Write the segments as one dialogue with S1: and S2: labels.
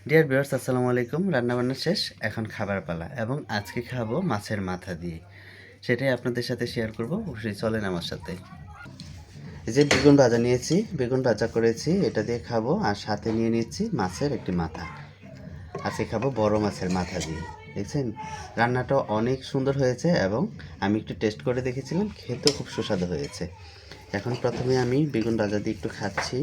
S1: Dear viewers, আসসালামু আলাইকুম। রান্নাবান্না শেষ, এখন খাবার পালা এবং আজকে খাবো মাছের মাথা দিয়ে। সেটাই আপনাদের সাথে শেয়ার করব, অবশ্যই চলেন আমার সাথে। এই যে বেগুন ভাজা নিয়েছি, বেগুন ভাজা করেছি, এটা দিয়ে খাবো। আর সাথে নিয়ে নিচ্ছি মাছের একটি মাথা। আজকে খাবো বড় মাছের মাথা দিয়ে। দেখছেন, রান্নাটা অনেক সুন্দর হয়েছে এবং আমি একটু টেস্ট করে দেখেছিলাম, খেতেও খুব সুস্বাদু হয়েছে। এখন প্রথমে আমি বেগুন ভাজা দিয়ে একটু খাচ্ছি।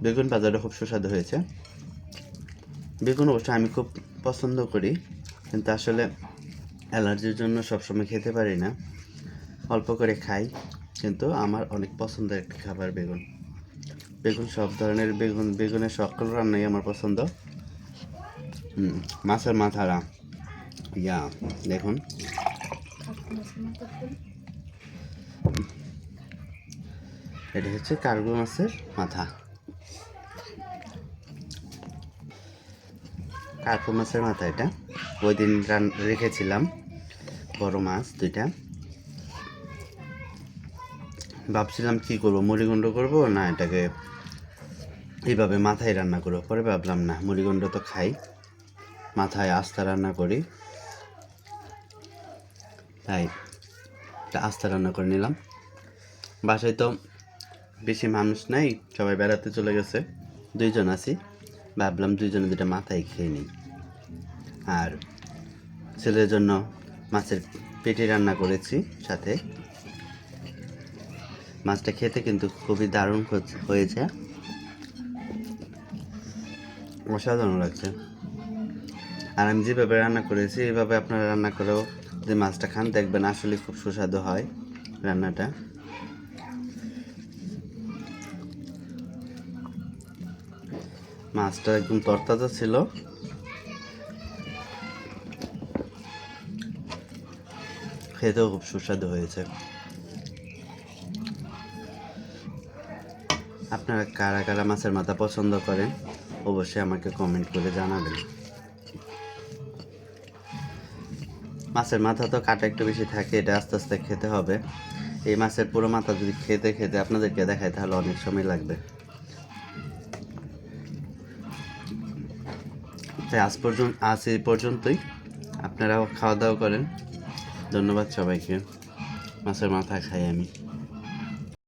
S1: বেগুন ভাজাটা খুব সুস্বাদু হয়েছে। বেগুন অবশ্য আমি খুব পছন্দ করি, কিন্তু আসলে অ্যালার্জির জন্য সবসময় খেতে পারি না, অল্প করে খাই। কিন্তু আমার অনেক পছন্দের একটা খাবার বেগুন। বেগুন সব ধরনের বেগুনের সকল রান্নাই আমার পছন্দ। মাছের মাথারা ইয়া দেখুন, এটা হচ্ছে কার্গো মাছের মাথা। কার্গো মাছের মাথা এটা ওই দিন রেখেছিলাম, বড় মাছ দুইটা। ভাবছিলাম কি করবো, মুড়িগুণ্ড করবো না এটাকে এইভাবে মাথায় রান্না করবো। পরে ভাবলাম না, মুড়িগুণ্ড তো খাই, মাথায় আস্তা রান্না করি। তাই এটা আস্তা রান্না করে নিলাম। বাসায় তো বেশি মানুষ নাই, সবাই বেড়াতে চলে গেছে, দুইজন আছি। ভাবলাম দুইজনে দুটা মাথায় খেয়ে নিই। আর ছেলের জন্য মাছের পেটি রান্না করেছি সাথে। মাছটা খেতে কিন্তু খুবই দারুণ হয়েছে, অসাধারণ লাগছে। আর আমি যেভাবে রান্না করেছি এইভাবে আপনারা রান্না করেও যদি মাছটা খান, দেখবেন আসলে খুব সুস্বাদু হয় রান্নাটা। মাছটা একদম তরতাজা ছিল, খেতেও খুব সুস্বাদু হয়েছে। আপনারা কারা কারা মাছের মাথা পছন্দ করেন অবশ্যই আমাকে কমেন্ট করে জানাবেন। মাছের মাথা তো কাটা একটু বেশি থাকে, এটা আস্তে আস্তে খেতে হবে। এই মাছের পুরো মাথা যদি খেতে খেতে আপনাদেরকে দেখায় তাহলে অনেক সময় লাগবে। তাই আজ এই পর্যন্তই। আপনারাও খাওয়া দাওয়া করেন। ধন্যবাদ সবাইকে। মাছের মাথা খাই আমি।